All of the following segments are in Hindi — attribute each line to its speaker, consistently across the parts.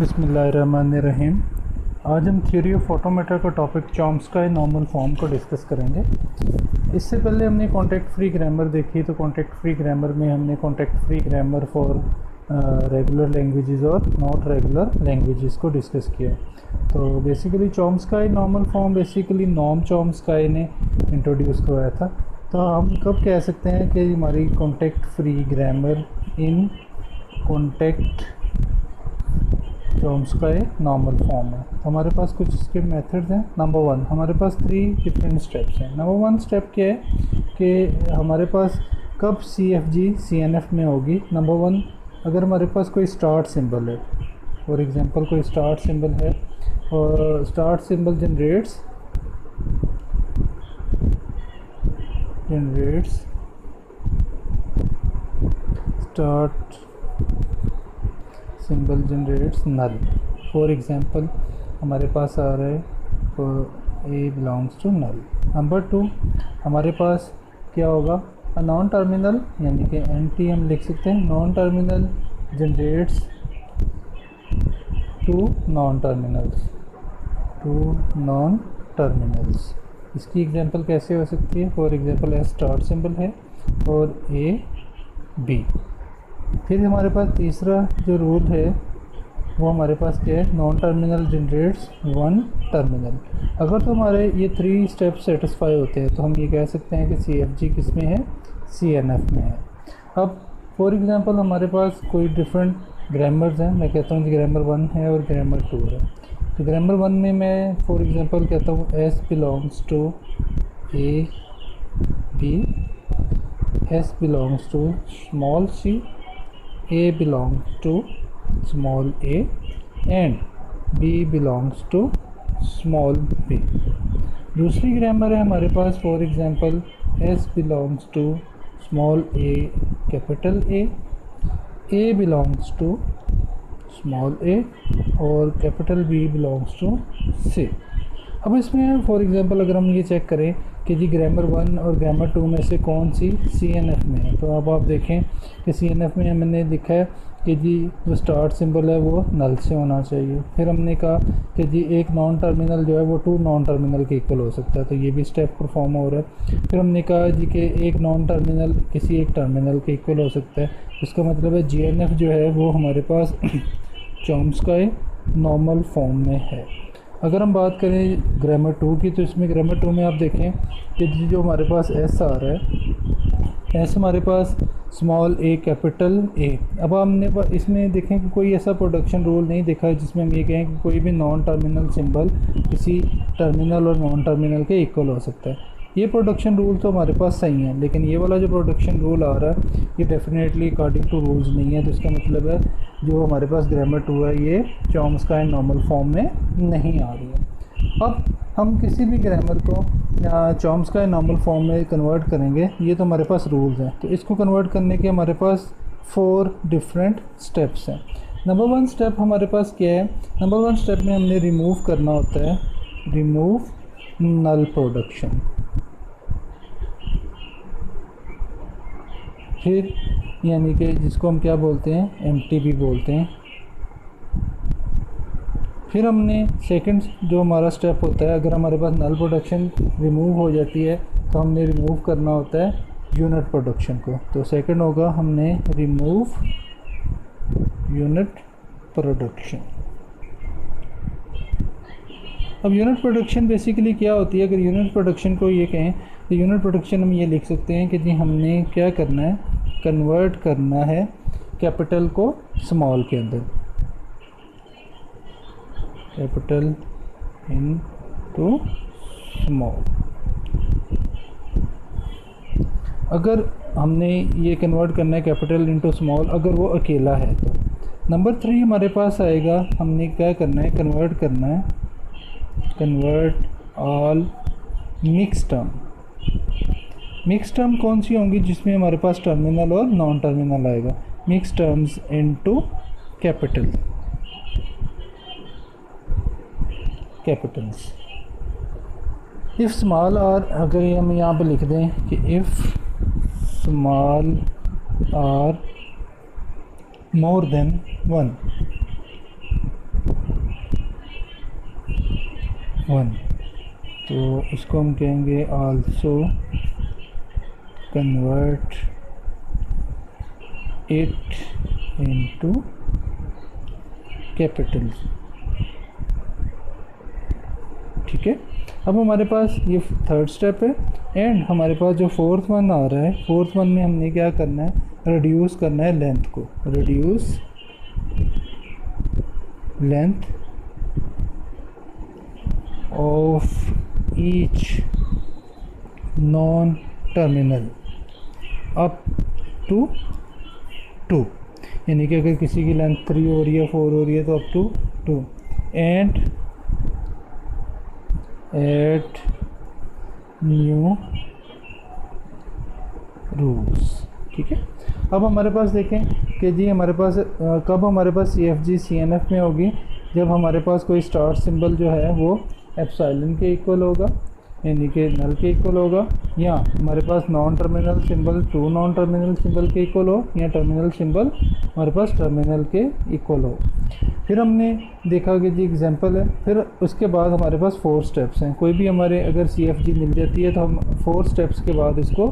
Speaker 1: बिस्मिल्लाहिर्रहमानिर्रहीम। आज हम थ्योरी ऑफ ऑटोमेटा का टॉपिक चॉम्स्की नॉर्मल फॉर्म को डिस्कस करेंगे। इससे पहले हमने कॉन्टेक्ट फ्री ग्रामर देखी, तो कॉन्टेक्ट फ्री ग्रामर में हमने contact free grammar for regular languages और नॉट रेगुलर लैंग्वेजेस को डिस्कस किया। तो basically Chomsky normal form basically Noam Chomsky ने इंट्रोड्यूस करवाया था। तो हम कब कह सकते हैं कि हमारी contact free grammar in contact Chomsky normal form है। तो हमारे पास कुछ इसके मेथड्स हैं। नंबर 1, हमारे पास 3 डिफरेंट स्टेप्स हैं। नंबर 1 स्टेप क्या है कि हमारे पास कब CFG CNF में होगी। नंबर 1, अगर हमारे पास कोई स्टार्ट सिंबल है, फॉर एग्जांपल कोई स्टार्ट सिंबल है और start symbol generates start symbol generates null. For example हमारे पास आ रहा है तो A belongs to null. Number 2, हमारे पास क्या होगा, नॉन टर्मिनल यानी कि NT हम लिख सकते हैं, non terminal generates two non terminals. इसकी एग्जांपल कैसे हो सकती है, for example S start symbol है और A B। फिर हमारे पास तीसरा जो रूल है वो हमारे पास क्या है, non terminal generates one terminal. अगर तो हमारे ये 3 स्टेप सेटिस्फाई होते हैं तो हम ये कह सकते हैं कि CFG किस में है, CNF में है। अब फॉर एग्जांपल हमारे पास कोई डिफरेंट ग्रामर्स हैं। मैं कहता हूँ कि ग्रामर 1 है और ग्रामर 2 है। तो ग्रामर 1 में मैं फॉर एग्जांपल कहता हूँ S belongs to A B, S belongs to small c, A belongs to small a and B belongs to small b। दूसरी ग्रामर है हमारे पास for example S belongs to small a capital A belongs to small a और capital B belongs to C। अब इसमें फॉर एग्जांपल अगर हम ये चेक करें कि जी ग्रामर 1 और ग्रामर 2 में से कौन सी CNF में है, तो अब आप देखें कि CNF में हमने लिखा है कि जी जो स्टार्ट सिंबल है वो नल से होना चाहिए। फिर हमने कहा कि जी एक नॉन टर्मिनल जो है वो 2 नॉन टर्मिनल के इक्वल हो सकता है, तो ये भी स्टेप परफॉर्म हो रहा है। फिर हमने कहा जी कि एक नॉन टर्मिनल किसी एक टर्मिनल के इक्वल हो सकता है। इसका मतलब है GNF जो है वो हमारे पास चॉम्स्की नॉर्मल फॉर्म में है। अगर हम बात करें ग्रामर 2 की, तो इसमें ग्रामर 2 में आप देखें कि जो हमारे पास S आ रहा है, S हमारे पास स्मॉल a कैपिटल A। अब हमने इसमें देखें कि कोई ऐसा प्रोडक्शन रूल नहीं देखा है जिसमें हम ये कहें कि कोई भी नॉन टर्मिनल सिंबल किसी टर्मिनल और नॉन टर्मिनल के इक्वल हो सकता है। ये प्रोडक्शन रूल तो हमारे पास सही है, लेकिन ये वाला जो प्रोडक्शन रूल आ रहा है ये डेफिनेटली अकॉर्डिंग टू रूल्स नहीं है। तो इसका मतलब है जो हमारे पास ग्रामर 2 है ये चॉम्स्की नॉर्मल फॉर्म में नहीं आ रही है। अब हम किसी भी ग्रामर को चॉम्स्की नॉर्मल फॉर्म में कन्वर्ट करेंगे, ये तो हमारे पास रूल्स हैं। तो इसको कन्वर्ट करने के हमारे पास 4 डिफरेंट स्टेप्स हैं। नंबर 1 स्टेप हमारे पास क्या है, नंबर 1 स्टेप में हमने रिमूव करना होता है, रिमूव नल प्रोडक्शन। फिर यानी कि जिसको हम क्या बोलते हैं, एम्प्टी भी बोलते हैं। फिर हमने सेकंड जो हमारा स्टेप होता है, अगर हमारे पास नल प्रोडक्शन रिमूव हो जाती है तो हमने रिमूव करना होता है यूनिट प्रोडक्शन को। तो सेकंड होगा हमने रिमूव यूनिट प्रोडक्शन। अब यूनिट प्रोडक्शन बेसिकली क्या होती है, अगर यूनिट प्रोडक्शन को ये कहें तो यूनिट प्रोडक्शन हम ये लिख सकते हैं कि जी हमने क्या करना है, कन्वर्ट करना है कैपिटल को स्मॉल के अंदर, कैपिटल इन टू स्मॉल। अगर हमने ये कन्वर्ट करना है कैपिटल इनटू स्मॉल, अगर वो अकेला है तो। नंबर 3 हमारे पास आएगा, हमने क्या करना है, कन्वर्ट करना है, convert all mix term. Mix term कौन सी होंगी, जिसमें हमारे पास टर्मिनल और नॉन टर्मिनल आएगा। Mix terms into capitals. If small are, अगर हम यहाँ पे लिख दें कि if small are more than 1, 1, तो इसको हम कहेंगे also convert it into capital. ठीक है, अब हमारे पास ये थर्ड स्टेप है एंड हमारे पास जो फोर्थ वन आ रहा है, फोर्थ वन में हमने क्या करना है, रिड्यूस करना है लेंथ को, reduce length of each non terminal up to 2, यानी कि अगर किसी की लेंथ 3 हो रही है, 4 हो रही है, तो up to 2 and add new rules. ठीक है, अब हमारे पास देखें कि जी हमारे पास कब हमारे पास CFG CNF में होगी, जब हमारे पास कोई स्टार्ट सिंबल जो है वो एप्सिलॉन के इक्वल होगा, यानी कि नल के इक्वल होगा, या हमारे पास non terminal symbol to non terminal symbol के इक्वल हो, या टर्मिनल सिंबल हमारे पास टर्मिनल के इक्वल हो। फिर हमने देखा कि जी एग्जांपल है, फिर उसके बाद हमारे पास 4 स्टेप्स हैं। कोई भी हमारे अगर CFG मिल जाती है तो हम 4 स्टेप्स के बाद इसको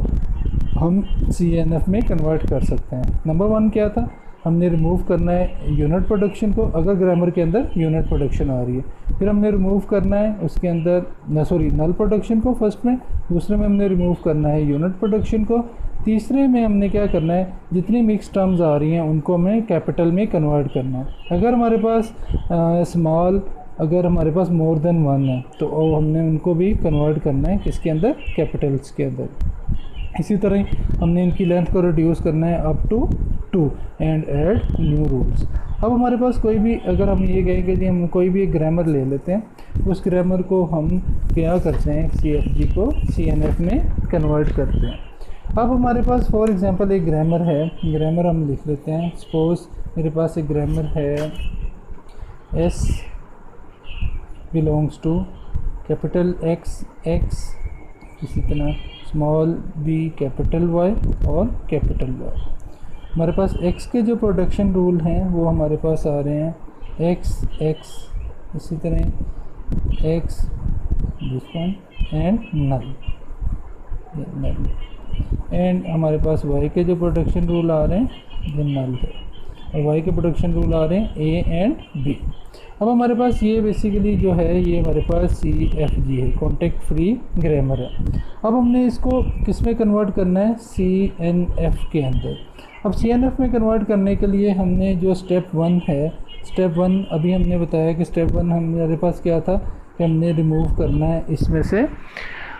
Speaker 1: हम CNF में कन्वर्ट कर सकते हैं। नंबर 1 क्या था, हमने रिमूव करना है यूनिट प्रोडक्शन को, अगर ग्रामर के अंदर यूनिट प्रोडक्शन आ रही है। फिर हमने रिमूव करना है उसके अंदर नल प्रोडक्शन को फर्स्ट में, दूसरे में हमने रिमूव करना है यूनिट प्रोडक्शन को, तीसरे में हमने क्या करना है, जितनी मिक्स टर्म्स आ रही हैं उनको हमें कैपिटल में कन्वर्ट करना है। अगर हमारे पास स्मॉल, अगर हमारे पास मोर देन 1 है तो हमने उनको भी कन्वर्ट करना है किसके अंदर, कैपिटल्स के अंदर। इसी तरह हमने इनकी लेंथ को रिड्यूस करना है up to 2 and add new rules. अब हमारे पास कोई भी, अगर हम ये कहें कि हम कोई भी एक ग्रामर ले लेते हैं, उस ग्रामर को हम क्या करते हैं, CFG को CNF में कन्वर्ट करते हैं। अब हमारे पास फॉर एग्जांपल एक ग्रामर है, ग्रामर हम लिख लेते हैं। सपोज मेरे पास एक ग्रामर है S belongs to capital X, इसी तरह स्मॉल b कैपिटल Y और कैपिटल Y। हमारे पास x के जो प्रोडक्शन रूल हैं वो हमारे पास आ रहे हैं x, इसी तरह x this one and null, and हमारे पास y के जो प्रोडक्शन रूल आ रहे हैं ये नल है, और y के प्रोडक्शन रूल आ रहे हैं a एंड b। अब हमारे पास ये बेसिकली जो है ये हमारे पास CFG है, कॉन्टेक्ट फ्री ग्रामर है। अब हमने इसको किस में कन्वर्ट करना है, CNF के अंदर। अब CNF में कन्वर्ट करने के लिए हमने जो स्टेप 1 है, स्टेप 1 अभी हमने बताया कि स्टेप 1 हमारे पास क्या था कि हमने रिमूव करना है इसमें से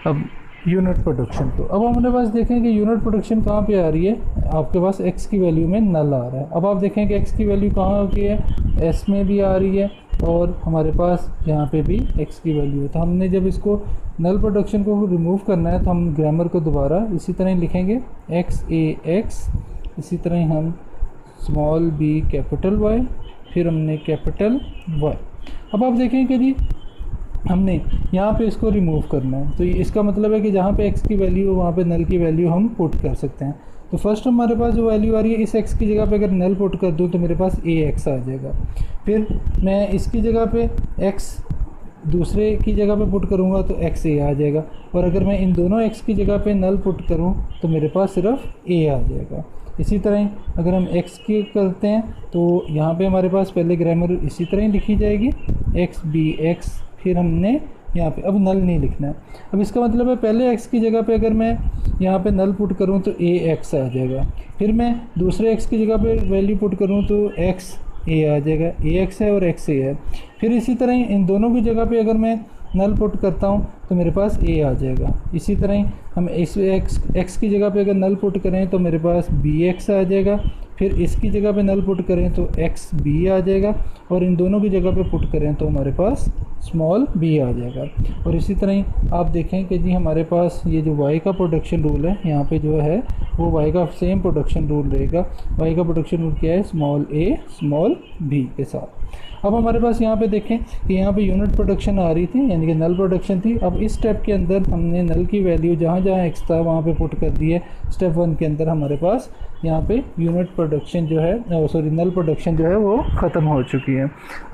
Speaker 1: अब यूनिट प्रोडक्शन को। अब हमारे पास देखें कि यूनिट प्रोडक्शन कहाँ पे आ रही है, आपके पास x की वैल्यू में नल आ रहा है। अब आप देखें कि x की वैल्यू कहाँ हो गई है, s में भी आ रही है और हमारे पास यहाँ पे भी x की वैल्यू है। तो हमने जब इसको नल प्रोडक्शन को रिमूव करना है तो हम ग्रामर को दोबारा इसी तरह लिखेंगे x, इसी तरह हम स्मॉल b कैपिटल Y, फिर हमने कैपिटल Y। अब आप देखें कि जी हमने यहाँ पे इसको रिमूव करना है, तो इसका मतलब है कि जहाँ पे x की वैल्यू हो वहाँ पे नल की वैल्यू हम पुट कर सकते हैं। तो फर्स्ट हमारे पास जो वैल्यू आ रही है, इस x की जगह पे अगर नल पुट कर दूँ तो मेरे पास ax आ जाएगा। फिर मैं इसकी जगह पे x दूसरे की जगह पे पुट करूँगा तो xa आ जाएगा, और अगर मैं इन दोनों x की जगह पे नल पुट करूँ तो मेरे पास सिर्फ a आ जाएगा। इसी तरह अगर हम x की करते हैं तो यहाँ पे हमारे पास पहले ग्रामर इसी तरह लिखी जाएगी x bx, फिर हमने यहाँ पे अब नल नहीं लिखना है। अब इसका मतलब है पहले x की जगह पे अगर मैं यहाँ पे नल पुट करूँ तो ax आ जाएगा, फिर मैं दूसरे x की जगह पे वैल्यू पुट करूँ तो x a आ जाएगा, ax है और xa है। फिर इसी तरह इन दोनों की जगह पे अगर मैं नल पुट करता हूँ तो मेरे पास a आ जाएगा। इसी तरह हम इस x की जगह पे अगर नल पुट करें तो मेरे पास bx आ जाएगा, फिर इसकी जगह पे नल पुट करें तो xb आ जाएगा, और इन दोनों की जगह पे पुट करें तो हमारे पास स्मॉल b आ जाएगा। और इसी तरह आप देखें कि जी हमारे पास ये जो y का प्रोडक्शन रूल है, यहाँ पे जो है वो y का सेम प्रोडक्शन रूल रहेगा। y का प्रोडक्शन रूल क्या है, स्मॉल a स्मॉल b के साथ। अब हमारे पास यहाँ पे देखें कि यहाँ पे यूनिट प्रोडक्शन आ रही थी, यानी कि नल प्रोडक्शन थी। अब इस स्टेप के अंदर हमने नल की वैल्यू जहाँ जहाँ x था वहाँ पे पुट कर दी है। स्टेप 1 के अंदर हमारे पास यहाँ पे यूनिट प्रोडक्शन जो है, सॉरी नल प्रोडक्शन जो है वो ख़त्म हो चुकी है।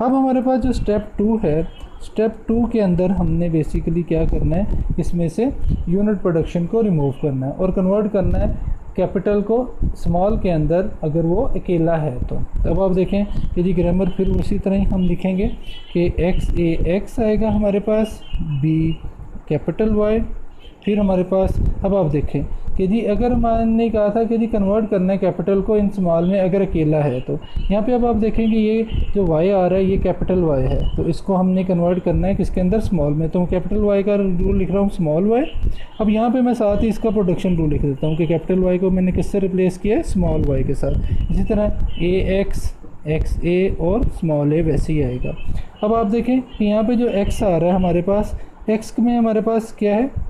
Speaker 1: अब हमारे पास जो स्टेप 2 है स्टेप 2 के अंदर हमने बेसिकली क्या करना है, इसमें से यूनिट प्रोडक्शन को रिमूव करना है और कन्वर्ट करना है कैपिटल को स्मॉल के अंदर, अगर वो अकेला है तो। अब आप देखें कि जी ग्रामर फिर उसी तरह ही हम लिखेंगे कि एक्स आएगा हमारे पास, बी कैपिटल वाई, फिर हमारे पास, अब आप देखें कि जी अगर मैंने कहा था कि जी कन्वर्ट करना है कैपिटल को इन स्मॉल में अगर अकेला है, तो यहाँ पे अब आप देखेंगे ये जो y आ रहा है ये कैपिटल y है, तो इसको हमने कन्वर्ट करना है किसके अंदर, स्मॉल में। तो कैपिटल y का रूल लिख रहा हूँ स्मॉल y। अब यहाँ पे मैं साथ ही इसका प्रोडक्शन रूल लिख देता हूँ कि कैपिटल y को मैंने किससे रिप्लेस किया है, स्मॉल y के साथ। इसी तरह एक्स ए और स्मॉल ए वैसे ही आएगा। अब आप देखें कि यहाँ पे जो x आ रहा है हमारे पास, x में हमारे पास क्या है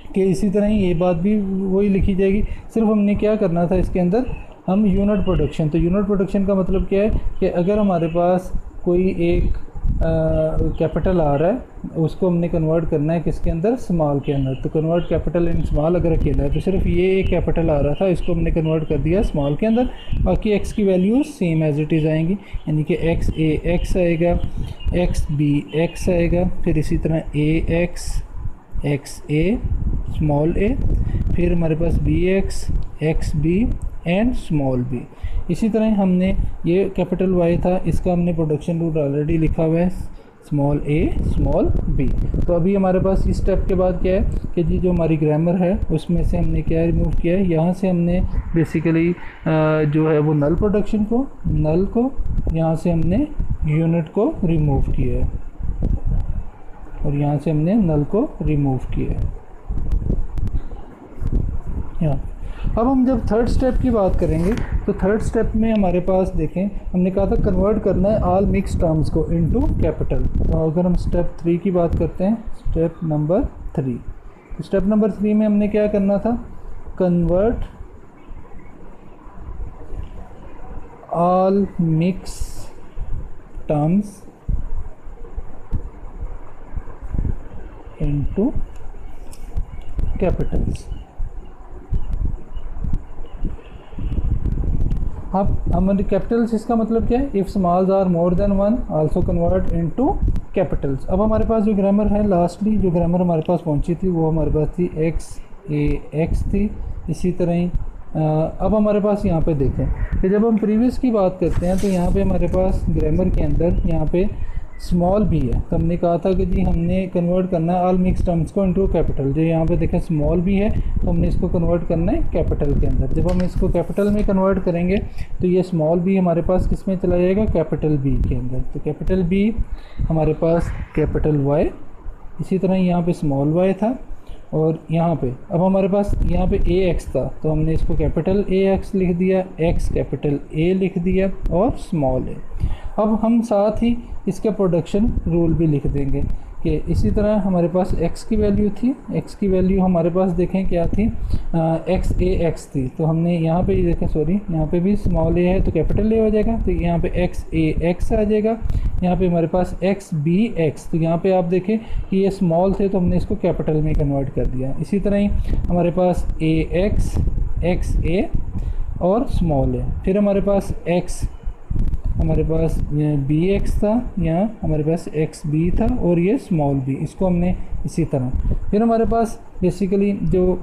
Speaker 1: कि इसी तरह ही ये बात भी वही लिखी जाएगी, सिर्फ हमने क्या करना था इसके अंदर, हम यूनिट प्रोडक्शन। तो यूनिट प्रोडक्शन का मतलब क्या है कि अगर हमारे पास कोई एक कैपिटल आ रहा है उसको हमने कन्वर्ट करना है किसके अंदर, स्मॉल के अंदर। तो कन्वर्ट कैपिटल इन स्मॉल अगर अकेला है तो सिर्फ ये एक कैपिटल आ रहा था, इसको हमने कन्वर्ट कर दिया स्मॉल के अंदर। बाकी एक्स की values same as it is आएंगी, यानी कि एक्स ए एक्स आएगा, एक्स बी एक्स आएगा, फिर इसी तरह ए एक्स ए स्मॉल ए, फिर हमारे पास B X B and small B. इसी तरह हमने ये कैपिटल वाई था, इसका हमने प्रोडक्शन रूल ऑलरेडी लिखा हुआ है, स्मॉल ए स्मॉल बी। तो अभी हमारे पास इस स्टेप के बाद क्या है कि जी जो हमारी ग्रामर है उसमें से हमने क्या रिमूव किया है, यहाँ से हमने बेसिकली जो है वो नल प्रोडक्शन को, नल को यहाँ से हमने यूनिट को रिमूव किया है और यहाँ से हमने नल को रिमूव किया है। अब हम जब थर्ड स्टेप की बात करेंगे तो थर्ड स्टेप में हमारे पास देखें, हमने कहा था कन्वर्ट करना है ऑल मिक्स टर्म्स को इनटू कैपिटल। तो अगर हम स्टेप 3 की बात करते हैं, स्टेप नंबर 3, तो स्टेप नंबर 3 में हमने क्या करना था, convert all mix terms into capitals. अब हमारे कैपिटल्स, इसका मतलब क्या है, if smalls are more than 1 also convert into capitals. अब हमारे पास जो ग्रामर है, लास्टली जो ग्रामर हमारे पास पहुंची थी वो हमारे पास थी एक्स ए एक्स थी। इसी तरह ही अब हमारे पास यहाँ पे देखें कि जब हम प्रीवियस की बात करते हैं तो यहाँ पे हमारे पास ग्रामर के अंदर यहाँ पे स्मॉल भी है, तो हमने कहा था कि जी हमने कन्वर्ट करना है ऑल मिक्स टर्म्स को इनटू कैपिटल। जो यहाँ पे देखें स्मॉल भी है तो हमने इसको कन्वर्ट करना है कैपिटल के अंदर। जब हम इसको कैपिटल में कन्वर्ट करेंगे तो ये स्मॉल बी हमारे पास किस में चला जाएगा, कैपिटल बी के अंदर। तो कैपिटल बी हमारे पास कैपिटल वाई, इसी तरह यहाँ पे स्मॉल वाई था और यहाँ पे अब हमारे पास यहाँ पे ए एक्स था तो हमने इसको कैपिटल ए एक्स लिख दिया, एक्स कैपिटल ए लिख दिया और स्मॉल ए। अब हम साथ ही इसके प्रोडक्शन रूल भी लिख देंगे कि इसी तरह हमारे पास x की वैल्यू थी, x की वैल्यू हमारे पास देखें क्या थी, एक्स ए एक्स थी। तो हमने यहाँ पे देखें, सॉरी यहाँ पे भी स्मॉल ए है तो कैपिटल ए हो जाएगा, तो यहाँ पे एक्स ए एक्स आ जाएगा। यहाँ पे हमारे पास एक्स बी एक्स, तो यहाँ पे आप देखें कि ये स्मॉल थे तो हमने इसको कैपिटल में कन्वर्ट कर दिया। इसी तरह ही हमारे पास ए एक्स ए और स्मॉल ए, फिर हमारे पास एक्स, हमारे पास बी एक्स था, यहाँ हमारे पास एक्स बी था और ये स्मॉल बी, इसको हमने इसी तरह। फिर हमारे पास बेसिकली जो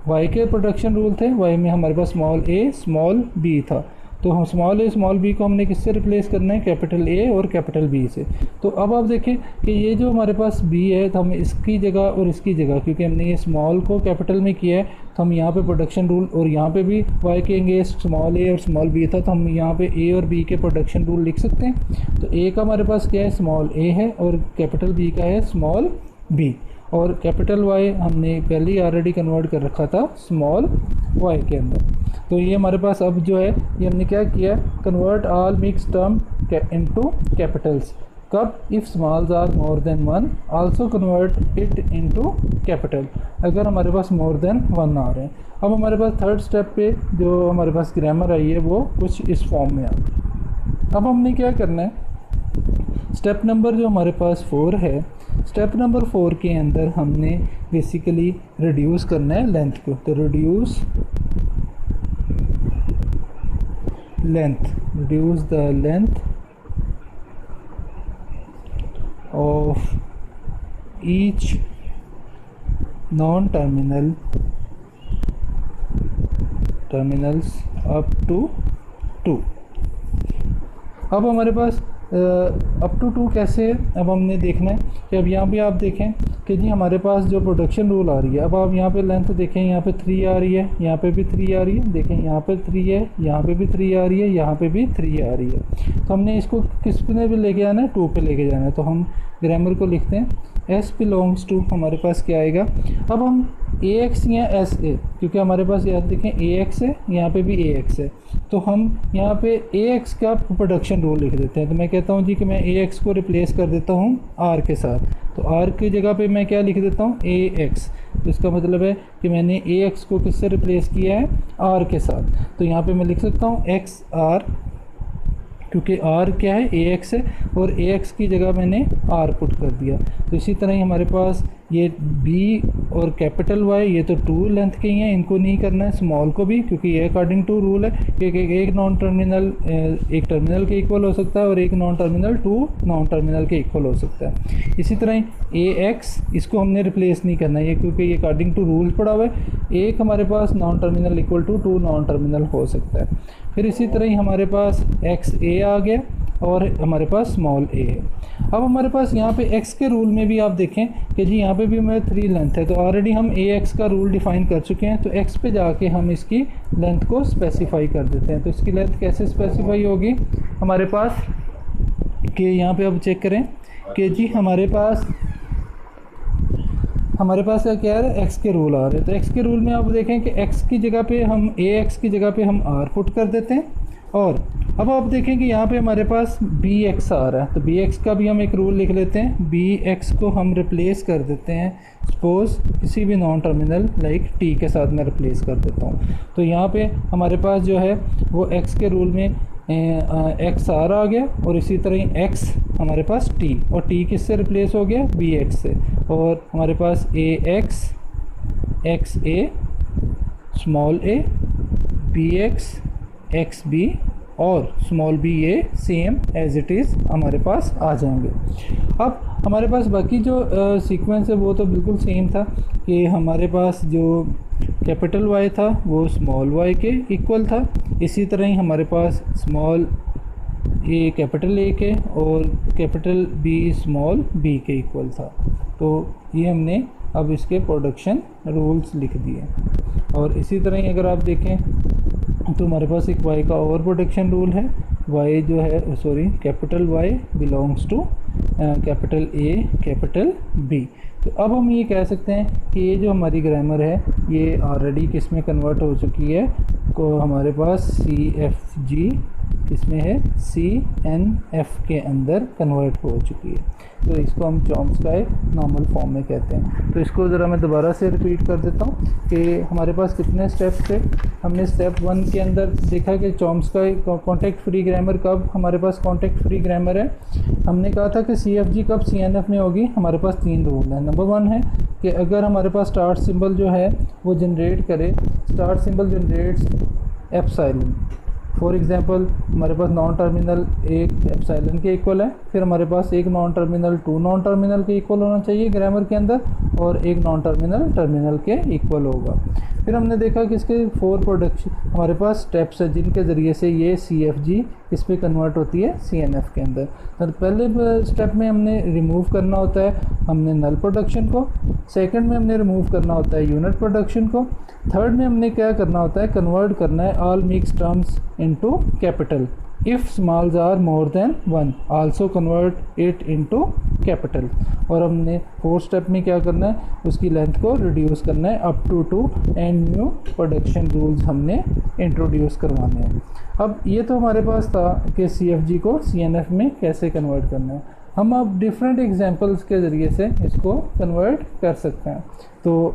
Speaker 1: वाई के प्रोडक्शन रूल थे, वाई में हमारे पास स्मॉल ए स्मॉल बी था, तो हम स्मॉल ए स्मॉल बी को हमने किससे रिप्लेस करना है, कैपिटल ए और कैपिटल बी से। तो अब आप देखें कि ये जो हमारे पास बी है तो हम इसकी जगह और इसकी जगह, क्योंकि हमने ये स्मॉल को कैपिटल में किया है तो हम यहाँ पे प्रोडक्शन रूल, और यहाँ पे भी वाई कहेंगे स्मॉल ए और स्मॉल बी था तो हम यहाँ पे ए और बी के प्रोडक्शन रूल लिख सकते हैं। तो ए का हमारे पास क्या है, स्मॉल ए है और कैपिटल बी का है स्मॉल बी, और कैपिटल वाई हमने पहले ही ऑलरेडी कन्वर्ट कर रखा था स्मॉल वाई के अंदर। तो ये हमारे पास अब जो है ये हमने क्या किया, convert all mix term into capitals. कब, if smalls are more than 1 also convert it into capital, अगर हमारे पास मोर देन 1 आ रहे हैं। अब हमारे पास थर्ड स्टेप पे जो हमारे पास ग्रामर आई है वो कुछ इस फॉर्म में आ गई। अब हमने क्या करना है, स्टेप नंबर जो हमारे पास 4 है, स्टेप नंबर 4 के अंदर हमने बेसिकली रिड्यूस करना है लेंथ को। तो reduce length, reduce the length of each non terminals up to 2। अब हमारे पास अप टू 2 कैसे है, अब हमने देखना है कि अब यहाँ पे आप देखें कि जी हमारे पास जो प्रोडक्शन रूल आ रही है, अब आप यहाँ पे लेंथ देखें, यहाँ पे 3 आ रही है, यहाँ पे भी 3 आ रही है, देखें यहाँ पे 3 है, यहाँ पे भी 3 आ रही है, यहाँ पे भी 3 आ रही है। तो हमने इसको किस पे भी लेके आना है, 2 पे लेके जाना है। तो हम ग्रामर को लिखते हैं S बिलोंग्स टू, हमारे पास क्या आएगा, अब हम AX या SA, क्योंकि हमारे पास यहाँ देखें AX है, यहाँ पे भी AX है, तो हम यहाँ पे AX का प्रोडक्शन रूल लिख देते हैं। तो मैं कहता हूँ जी कि मैं AX को रिप्लेस कर देता हूँ R के साथ, तो R की जगह पे मैं क्या लिख देता हूँ AX। तो इसका मतलब है कि मैंने AX को किससे रिप्लेस किया है, R के साथ। तो यहाँ पे मैं लिख सकता हूँ XR, क्योंकि R क्या है, AX है, और AX की जगह मैंने R पुट कर दिया। तो इसी तरह ही हमारे पास ये B और कैपिटल Y, ये तो 2 लेंथ के ही हैं, इनको नहीं करना है स्मॉल को भी, क्योंकि ये अकॉर्डिंग टू रूल है कि एक नॉन टर्मिनल एक टर्मिनल के इक्वल हो सकता है और एक नॉन टर्मिनल 2 नॉन टर्मिनल के इक्वल हो सकता है। इसी तरह AX, इसको हमने रिप्लेस नहीं करना है ये, क्योंकि ये अकॉर्डिंग टू रूल पड़ा हुआ है, एक हमारे पास non terminal equal to 2 non terminal हो सकता है। फिर इसी तरह ही हमारे पास XA आ गया और हमारे पास स्मॉल a है। अब हमारे पास यहाँ पे x के रूल में भी आप देखें कि जी यहाँ पे भी हमारे 3 लेंथ है, तो ऑलरेडी हम AX का रूल डिफ़ाइन कर चुके हैं। तो x पे जाके हम इसकी लेंथ को स्पेसिफाई कर देते हैं। तो इसकी लेंथ कैसे स्पेसिफाई होगी हमारे पास, कि यहाँ पे अब चेक करें कि जी हमारे पास क्या है, x के रूल आ रहे हैं। तो x के रूल में आप देखें कि x की जगह पे हम AX की जगह पे हम R पुट कर देते हैं, और अब आप देखें कि यहाँ पे हमारे पास BX आ रहा है। तो BX का भी हम एक रूल लिख लेते हैं, BX को हम रिप्लेस कर देते हैं सपोज़ किसी भी नॉन टर्मिनल लाइक T के साथ मैं रिप्लेस कर देता हूँ। तो यहाँ पे हमारे पास जो है वो X के रूल में XR आ गया, और इसी तरह X हमारे पास T, और T किससे रिप्लेस हो गया, BX से, और हमारे पास AX XA small a BX XB और स्मॉल b ये सेम एज इट इज़ हमारे पास आ जाएंगे। अब हमारे पास बाकी जो सीक्वेंस है वो तो बिल्कुल सेम था, कि हमारे पास जो कैपिटल Y था वो स्मॉल y के इक्वल था, इसी तरह ही हमारे पास स्मॉल a कैपिटल A के और कैपिटल B स्मॉल b के इक्वल था। तो ये हमने अब इसके प्रोडक्शन रूल्स लिख दिए। और इसी तरह ही अगर आप देखें तो हमारे पास एक y का और प्रोडक्शन रूल है, y जो है capital Y belongs to capital A capital B। तो अब हम ये कह सकते हैं कि ये जो हमारी ग्रामर है ये ऑलरेडी किस में कन्वर्ट हो चुकी है, को हमारे पास CFG इसमें है CNF के अंदर कन्वर्ट हो चुकी है। तो इसको हम चॉम्स्काई नॉर्मल फॉर्म में कहते हैं। तो इसको ज़रा मैं दोबारा से रिपीट कर देता हूँ कि हमारे पास कितने स्टेप्स थे। हमने स्टेप 1 के अंदर देखा कि चॉम्स्काई कॉन्टेक्ट फ्री ग्रामर कब हमारे पास कॉन्टेक्ट फ्री ग्रामर है। हमने कहा था कि CFG कब CNF में होगी। हमारे पास 3 रूल हैं। नंबर 1 है कि अगर हमारे पास स्टार्ट सिंबल जो है वो जनरेट करे, start symbol generates epsilon. For example हमारे पास नॉन टर्मिनल एक एप्सिलॉन के इक्वल है, फिर हमारे पास एक नॉन टर्मिनल 2 नॉन टर्मिनल के इक्वल होना चाहिए ग्रामर के अंदर, और एक नॉन टर्मिनल टर्मिनल के इक्वल होगा। फिर हमने देखा कि इसके 4 प्रोडक्शन हमारे पास स्टेप्स है जिनके ज़रिए से ये CFG इस पर कन्वर्ट होती है CNF के अंदर। तो पहले स्टेप में हमने रिमूव करना होता है हमने नल प्रोडक्शन को, सेकंड में हमने रिमूव करना होता है यूनिट प्रोडक्शन को, थर्ड में हमने क्या करना होता है कन्वर्ट करना है all mix terms into capital. If smalls are more than 1 also convert it into capital. और हमने 4th स्टेप में क्या करना है, उसकी लेंथ को रिड्यूस करना है up to 2 and new production rules हमने इंट्रोड्यूस करवाने हैं। अब ये तो हमारे पास था कि CFG को CNF में कैसे कन्वर्ट करना है। हम अब डिफरेंट एग्जांपल्स के ज़रिए से इसको कन्वर्ट कर सकते हैं। तो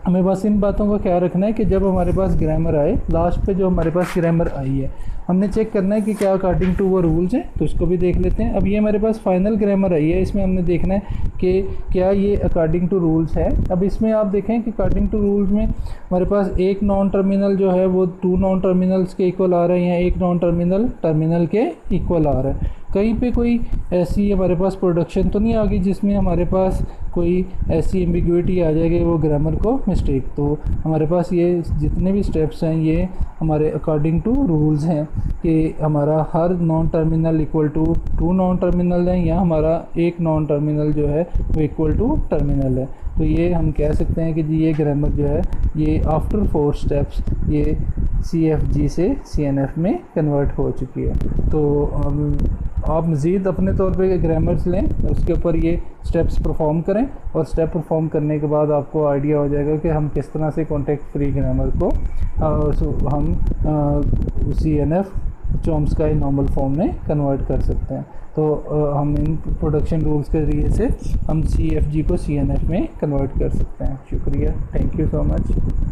Speaker 1: हमें बस इन बातों का ख्याल रखना है कि जब हमारे पास ग्रामर आए, लास्ट पे जो हमारे पास ग्रामर आई है हमने चेक करना है कि क्या अकॉर्डिंग टू वो रूल्स हैं, तो इसको भी देख लेते हैं। अब ये हमारे पास फाइनल ग्रामर आई है, इसमें हमने देखना है कि क्या ये अकॉर्डिंग टू रूल्स है। अब इसमें आप देखें कि अकॉर्डिंग टू रूल्स में हमारे पास एक नॉन टर्मिनल जो है वो 2 नॉन टर्मिनल्स के इक्वल आ रहे हैं, एक नॉन टर्मिनल टर्मिनल के इक्वल आ रहा है। कहीं पे कोई ऐसी हमारे पास प्रोडक्शन तो नहीं आ गई जिसमें हमारे पास कोई ऐसी एम्बिग्युइटी आ जाएगी वो ग्रामर को मिस्टेक। तो हमारे पास ये जितने भी स्टेप्स हैं ये हमारे अकॉर्डिंग टू रूल्स हैं कि हमारा हर non terminal equal to 2 non terminal है, या हमारा एक नॉन टर्मिनल जो है वो इक्वल टू टर्मिनल है। तो ये हम कह सकते हैं कि जी ये ग्रामर जो है ये आफ्टर 4 स्टेप्स ये CFG से CNF में कन्वर्ट हो चुकी है। तो आप मज़ीद अपने तौर पे ग्रामर्स लें, उसके ऊपर ये स्टेप्स परफॉर्म करें, और स्टेप परफॉर्म करने के बाद आपको आइडिया हो जाएगा कि हम किस तरह से कॉन्टेक्स्ट फ्री ग्रामर को हम CNF चॉम्स्की नॉर्मल फॉर्म में कन्वर्ट कर सकते हैं। तो हम इन प्रोडक्शन रूल्स के ज़रिए से हम CFG को CNF में कन्वर्ट कर सकते हैं। शुक्रिया, थैंक यू सो मच।